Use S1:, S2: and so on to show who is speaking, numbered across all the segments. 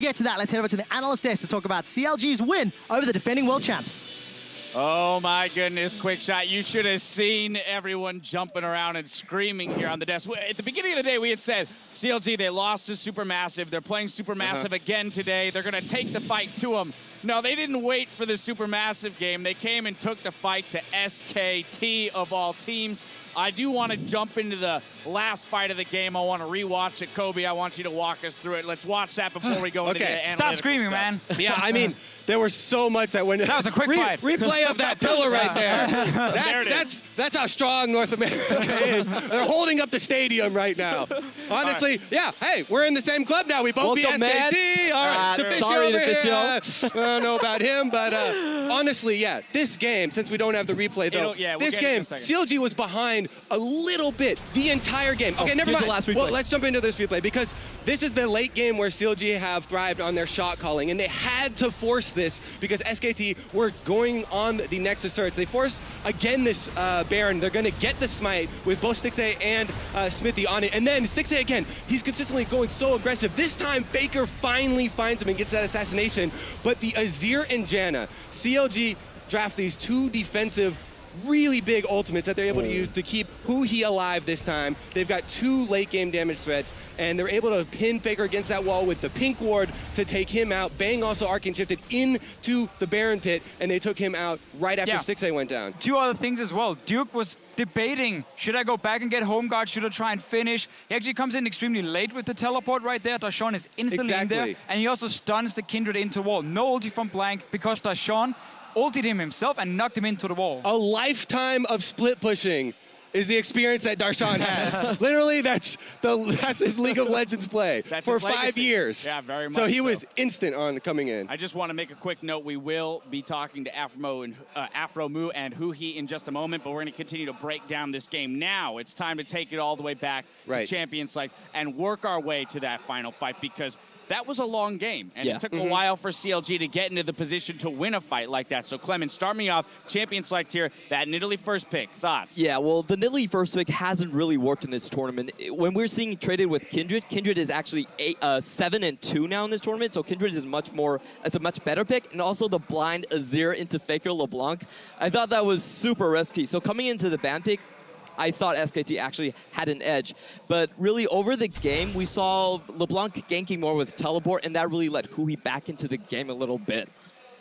S1: Get to that, let's head over to the analyst desk to talk about CLG's win over the defending world champs.
S2: Oh my goodness, quick shot. You should have seen everyone jumping around and screaming here on the desk. At the beginning of the day, we had said, CLG, they lost to Supermassive. They're playing Supermassive again today. They're going to take the fight to them. No, they didn't wait for the Supermassive game. They came and took the fight to SKT of all teams. I do want to jump into the last fight of the game. I want to rewatch it. Kobe, I want you to walk us through it. Let's watch that before we go into the analytical
S3: Stop screaming, man.
S4: Yeah, I mean, there was so much that went.
S3: That was a quick fight.
S4: Replay of that pillar right there.
S2: There it is.
S4: That's how strong North America is. They're holding up the stadium right now. Honestly, yeah. Hey, we're in the same club now. We both beat SKT.
S5: Man.
S4: All right,
S5: Sorry,
S4: over here. I
S5: Official.
S4: don't know about him, but honestly, yeah. This game, since we don't have the replay though,
S2: we'll
S4: this
S2: get it
S4: game,
S2: in a second.
S4: CLG was behind a little bit the entire game. Okay, never
S5: here's
S4: mind.
S5: the last replay.
S4: Well, let's jump into this replay because this is the late game where CLG have thrived on their shot calling, and they had to force this because SKT were going on the Nexus turrets. They forced again this Baron. They're going to get the smite with both Stixxay and Xmithie on it, and then Stixxay again. He's consistently going so aggressive. This time, Faker finally finds him and gets that assassination. But the Azir and Janna, CLG draft these two defensive really big ultimates that they're able to use to keep Huhi alive this time. They've got two late game damage threats, and they're able to pin Faker against that wall with the pink ward to take him out. Bang also arcane shifted into the Baron pit, and they took him out right after Stixxay went down.
S3: Two other things as well. Duke was debating, should I go back and get home guard, should I try and finish? He actually comes in extremely late with the teleport right there. Darshan is instantly in there, and he also stuns the Kindred into the wall. No ulti from Blank because Darshan ulted him himself and knocked him into the wall.
S4: A lifetime of split pushing is the experience that Darshan has. Literally, that's his League of Legends play for 5 years.
S2: Yeah, very much
S4: so. He was instant on coming in.
S2: I just want to make a quick note. We will be talking to Aphoromoo and Huhi in just a moment, but we're going to continue to break down this game. Now it's time to take it all the way back to Champions League and work our way to that final fight, because that was a long game, and it took a while for CLG to get into the position to win a fight like that. So, Clemens, start me off. Champion select here, that Nidalee first pick. Thoughts?
S5: Yeah, well, the Nidalee first pick hasn't really worked in this tournament. When we're seeing traded with Kindred, Kindred is actually 7-2 now in this tournament, so Kindred is it's a much better pick. And also the blind Azir into Faker LeBlanc. I thought that was super risky. So coming into the ban pick, I thought SKT actually had an edge. But really, over the game, we saw LeBlanc ganking more with teleport, and that really let Huhi back into the game a little bit.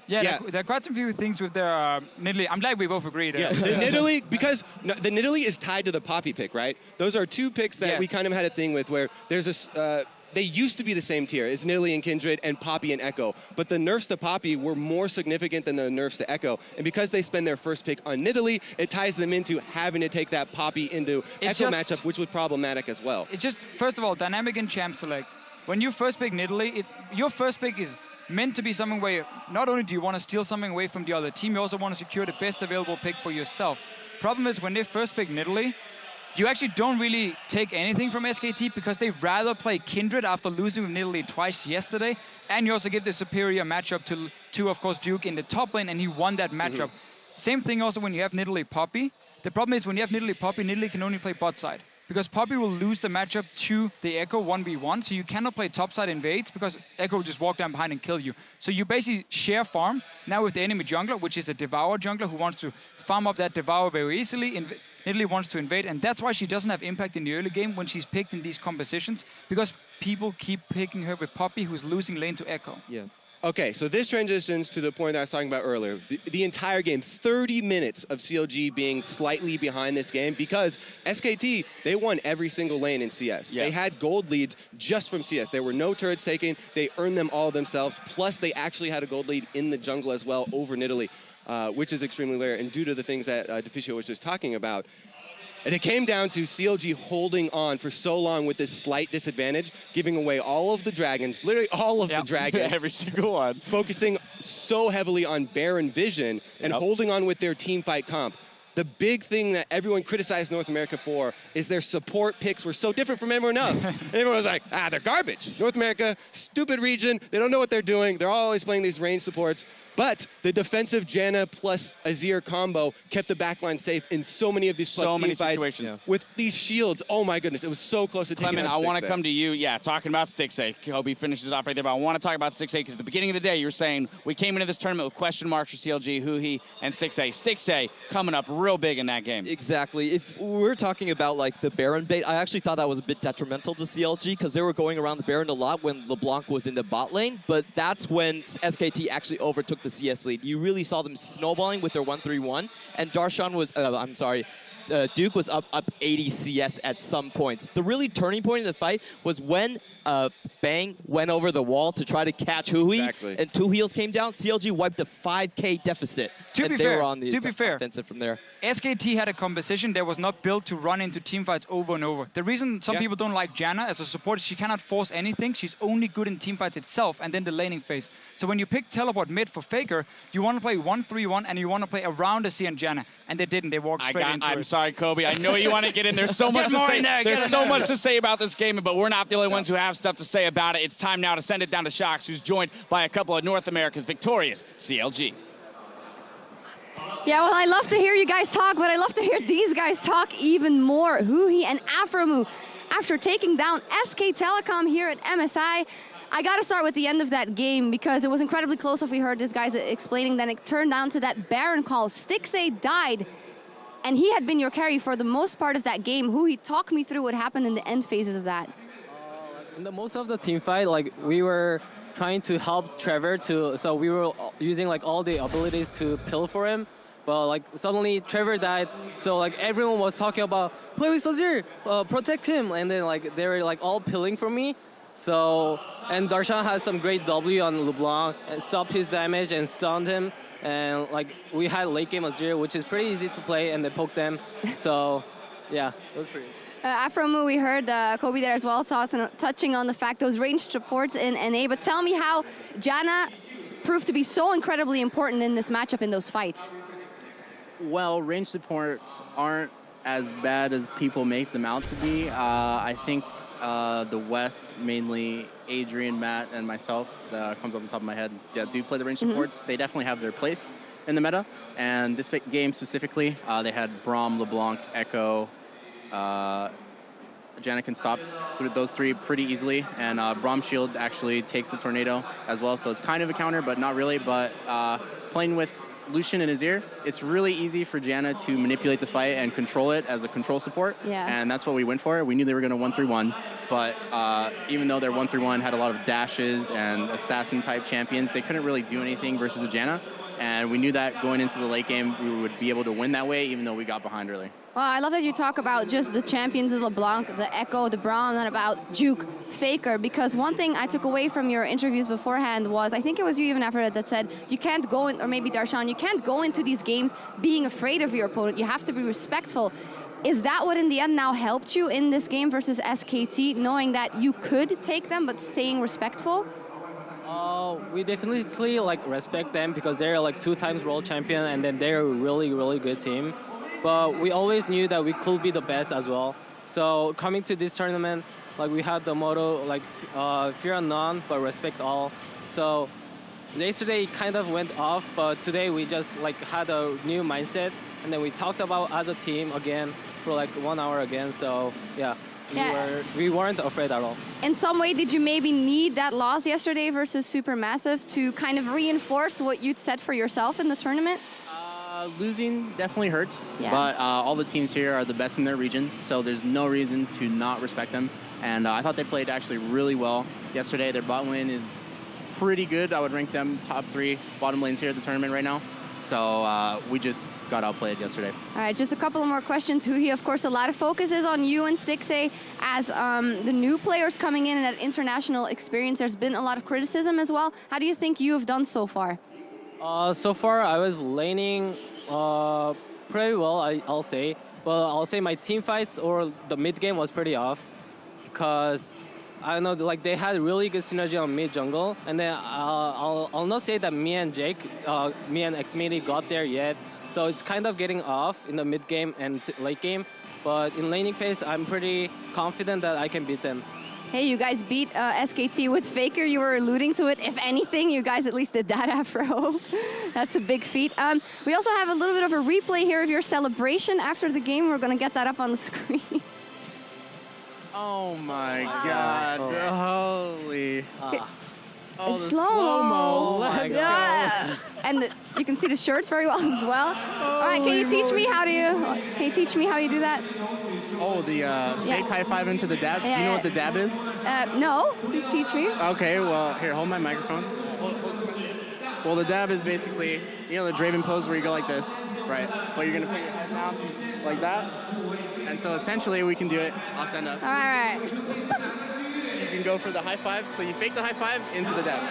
S3: Yeah. There are quite some few things with their Nidalee. I'm glad we both agreed.
S4: Yeah, the Nidalee, because the Nidalee is tied to the Poppy pick, right? Those are two picks that we kind of had a thing with where there's a... they used to be the same tier. It's Nidalee and Kindred and Poppy and Ekko. But the nerfs to Poppy were more significant than the nerfs to Ekko. And because they spend their first pick on Nidalee, it ties them into having to take that Poppy into Ekko matchup, which was problematic as well.
S3: It's just, first of all, dynamic in champ select. When you first pick Nidalee, your first pick is meant to be something where not only do you want to steal something away from the other team, you also want to secure the best available pick for yourself. Problem is, when they first pick Nidalee, you actually don't really take anything from SKT because they'd rather play Kindred after losing with Nidalee twice yesterday, and you also give the superior matchup to of course, Duke in the top lane, and he won that matchup. Same thing also when you have Nidalee Poppy. The problem is when you have Nidalee Poppy, Nidalee can only play bot side, because Poppy will lose the matchup to the Ekko 1v1, so you cannot play topside invades because Ekko will just walk down behind and kill you. So you basically share farm now with the enemy jungler, which is a Devour jungler who wants to farm up that Devour very easily. Nidalee wants to invade, and that's why she doesn't have impact in the early game when she's picked in these compositions, because people keep picking her with Poppy, who's losing lane to Ekko.
S5: Yeah.
S4: Okay, so this transitions to the point that I was talking about earlier. The entire game, 30 minutes of CLG being slightly behind this game because SKT, they won every single lane in CS. They had gold leads just from CS. There were no turrets taken. They earned them all themselves. Plus, they actually had a gold lead in the jungle as well over Nidalee, which is extremely rare. And due to the things that Deficio was just talking about, and it came down to CLG holding on for so long with this slight disadvantage, giving away all of the dragons, literally all of the dragons.
S2: Every single one.
S4: Focusing so heavily on Baron vision and holding on with their team fight comp. the big thing that everyone criticized North America for is their support picks were so different from everyone else. And everyone was like, they're garbage. North America, stupid region. They don't know what they're doing. They're always playing these range supports. But the defensive Janna plus Azir combo kept the backline safe in so many of these team fights
S2: situations.
S4: with these shields. Oh my goodness, it was so close to taking
S2: Clement,
S4: out
S2: I want to
S4: Stixxay.
S2: come to you. Yeah, talking about Stixxay. Kobe finishes it off right there, but I want to talk about Stixxay because at the beginning of the day, you were saying we came into this tournament with question marks for CLG, Huhi, and Stixxay. Stixxay coming up real big in that game.
S5: Exactly. If we're talking about like the Baron bait, I actually thought that was a bit detrimental to CLG because they were going around the Baron a lot when LeBlanc was in the bot lane, but that's when SKT actually overtook the CS lead. You really saw them snowballing with their 1-3-1, and Darshan was, Duke was up 80 CS at some points. The really turning point in the fight was when Bang went over the wall to try to catch Huhi, and 2 heals came down. CLG wiped a 5K deficit,
S3: To be
S5: they
S3: fair,
S5: were on the
S3: to be fair,
S5: offensive from there.
S3: SKT had a composition that was not built to run into teamfights over and over. The reason some people don't like Janna as a support is she cannot force anything. She's only good in teamfights itself and then the laning phase. So when you pick teleport mid for Faker, you want to play 1-3-1 and you want to play around Azir and Janna. And they didn't. They walked straight into it.
S2: I'm sorry, Kobe. I know you want to get in. There's so much to say. There's so much to say about this game, but we're not the only ones who have stuff to say about it. It's time now to send it down to Shox, who's joined by a couple of North America's victorious CLG.
S6: Yeah, well, I love to hear you guys talk, but I love to hear these guys talk even more. Huhi and Aphoromoo, after taking down SK Telecom here at MSI, I got to start with the end of that game because it was incredibly close if we heard these guys explaining. Then it turned down to that Baron call. Stixxay died, and he had been your carry for the most part of that game. Huhi, talk me through what happened in the end phases of that.
S7: In the most of the team fight, like we were trying to help Trevor so we were using like all the abilities to pill for him. But like suddenly Trevor died, so like everyone was talking about play with Azir, protect him, and then like they were like all pilling for me. So and Darshan has some great W on LeBlanc and stopped his damage and stunned him. And like we had late game Azir, which is pretty easy to play, and they poked them. So yeah, it was pretty.
S6: Aphoromoo, we heard Kobe there as well, touching on the fact those ranged supports in NA. But tell me how Janna proved to be so incredibly important in this matchup in those fights.
S8: Well, range supports aren't as bad as people make them out to be. I think the West, mainly Adrian, Matt, and myself, that comes off the top of my head, that do play the range supports. They definitely have their place in the meta. And this game specifically, they had Braum, LeBlanc, Ekko, Janna can stop through those 3 pretty easily. And Braum shield actually takes the tornado as well. So it's kind of a counter, but not really. But playing with Lucian and Azir, it's really easy for Janna to manipulate the fight and control it as a control support. And that's what we went for. We knew they were going to 1-3-1, but even though their 1-3-1 had a lot of dashes and assassin-type champions, they couldn't really do anything versus a Janna. And we knew that going into the late game, we would be able to win that way, even though we got behind early.
S6: Well, I love that you talk about just the champions of LeBlanc, the Ekko, the Braum, and about Juke, Faker, because one thing I took away from your interviews beforehand was, I think it was you even after that said, you can't go in, or maybe Darshan, you can't go into these games being afraid of your opponent. You have to be respectful. Is that what in the end now helped you in this game versus SKT, knowing that you could take them, but staying respectful?
S7: We definitely like respect them because they're like 2 times world champion, and then they're a really, really good team. But we always knew that we could be the best as well. So coming to this tournament, like we had the motto like fear none, but respect all. So yesterday it kind of went off, but today we just like had a new mindset, and then we talked about as a team again for like 1 hour again. So yeah. We weren't afraid at all.
S6: In some way, did you maybe need that loss yesterday versus Supermassive to kind of reinforce what you'd set for yourself in the tournament?
S8: Losing definitely hurts, but all the teams here are the best in their region, so there's no reason to not respect them. And I thought they played actually really well yesterday. Their bot lane is pretty good. I would rank them top 3 bottom lanes here at the tournament right now. So we just got outplayed yesterday.
S6: All right, just a couple of more questions. Huhi, of course, a lot of focus is on you and Stixxay as the new players coming in and that international experience. There's been a lot of criticism as well. How do you think you have done so far?
S7: So far, I was laning pretty well, I'll say. But I'll say my team fights or the mid game was pretty off because I don't know, like they had really good synergy on mid jungle, and then I'll not say that me and Xmithie got there yet. So it's kind of getting off in the mid game and late game. But in laning phase, I'm pretty confident that I can beat them.
S6: Hey, you guys beat SKT with Faker. You were alluding to it. If anything, you guys at least did that, Afro. That's a big feat. We also have a little bit of a replay here of your celebration after the game. We're going to get that up on the screen.
S8: Oh my God. Holy. Oh,
S6: It's
S8: the
S6: slow-mo.
S8: Let's go.
S6: Yeah. And you can see the shirts very well as well. All right, can you teach me how you do that?
S8: Oh, the fake high five into the dab. Do you know what the dab is?
S6: No, please teach me.
S8: Okay, well, here, hold my microphone. Well, the dab is basically, you know, the Draven pose where you go like this, right? But you're gonna put your head down like that. And so essentially we can do it. I'll stand up.
S6: All right.
S8: You can go for the high five. So you fake the high five into the dab.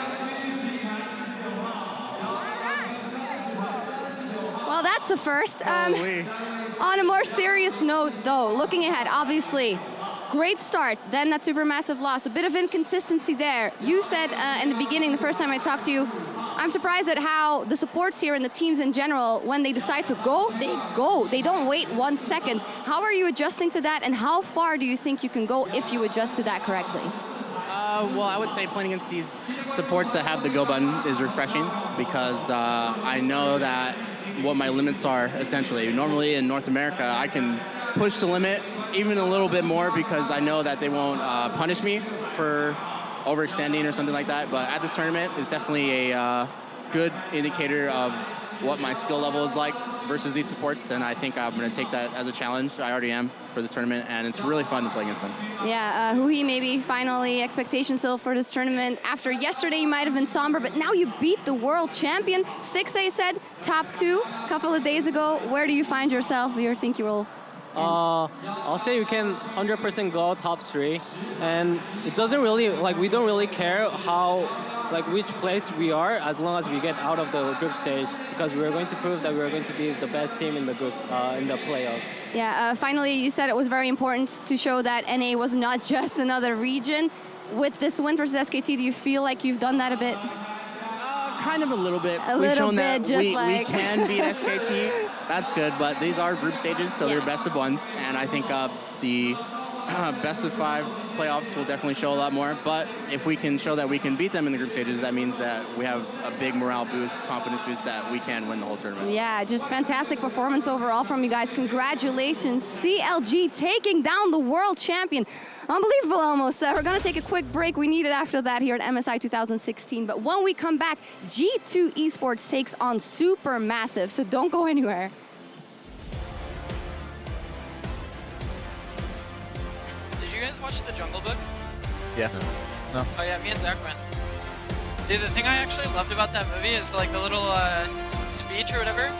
S6: Well, that's a first.
S8: Holy.
S6: On a more serious note, though, looking ahead, obviously, great start, then that supermassive loss, a bit of inconsistency there. You said in the beginning, the first time I talked to you, I'm surprised at how the supports here and the teams in general, when they decide to go, they go. They don't wait 1 second. How are you adjusting to that, and how far do you think you can go if you adjust to that correctly?
S8: Well, I would say playing against these supports that have the go button is refreshing because I know that what my limits are, essentially. Normally in North America, I can push the limit even a little bit more because I know that they won't punish me for overextending or something like that. But at this tournament, it's definitely a good indicator of what my skill level is like versus these supports, and I think I'm going to take that as a challenge. I already am for this tournament, and it's really fun to play against them.
S6: Yeah, Huhi, maybe finally expectations still for this tournament. After yesterday, you might have been somber, but now you beat the world champion. Stixxay said top 2 a couple of days ago. Where do you find yourself? Do you think you will?
S7: I'll say we can 100% go top 3, and it doesn't really, like, we don't really care how, like, which place we are as long as we get out of the group stage, because we're going to prove that we're going to be the best team in the group, in the playoffs.
S6: Yeah, finally, you said it was very important to show that NA was not just another region. With this win versus SKT, do you feel like you've done that a bit?
S8: Kind of a little bit. We've shown that we can beat SKT. That's good, but these are group stages, so they're best of ones, and I think the best of 5 playoffs will definitely show a lot more. But if we can show that we can beat them in the group stages, that means that we have a big morale boost, confidence boost, that we can win the whole tournament.
S6: Yeah, just fantastic performance overall from you guys. Congratulations. CLG taking down the world champion. Unbelievable almost. We're going to take a quick break. We need it after that here at MSI 2016. But when we come back, G2 Esports takes on Supermassive. So don't go anywhere.
S9: Did you guys watch The Jungle Book?
S10: Yeah. No.
S9: Oh yeah, me and Zach went. Dude, the thing I actually loved about that movie is like the little speech or whatever.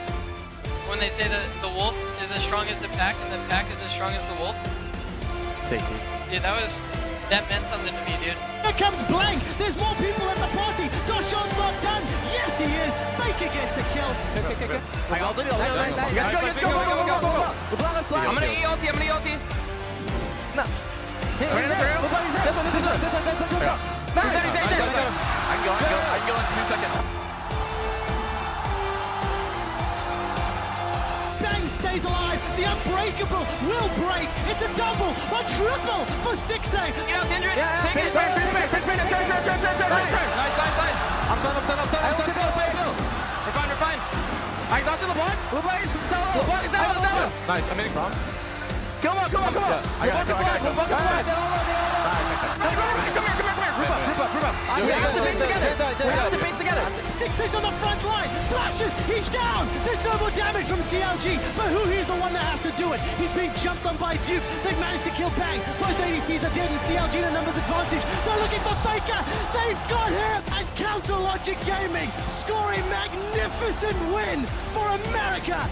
S9: When they say that the wolf is as strong as the pack and the pack is as strong as the wolf.
S10: Safety.
S9: Dude, that meant something to me, dude.
S1: Here comes Blank. There's more people at the party. Darshan's not done. Yes, he is. Faker gets the kill.
S10: I got it. Let's go. LeBlanc, let's fly. I'm gonna E-ulti. No. This one. Nice. I can go in 2 seconds.
S1: Bang stays alive. The unbreakable will break. It's a double, a triple for Stixxay.
S10: You know, Kindred. Take it. Pitch spin. Turn. Nice. I'm stunned. We're fine. I exhausted LeBlanc. LeBlanc is down. Nice. I'm hitting Braum. Come on. I got it. Nice. Come here. Group up. We have to base together.
S1: Stixxay's on the front line. Flashes. He's down. There's no more damage from CLG, but Huhi's the one that has to do it. He's being jumped on by Duke. They've managed to kill Bang. Both ADCs are dead, and CLG the numbers advantage. They're looking for Faker. They've got him. And Counter Logic Gaming scoring magnificent win for America.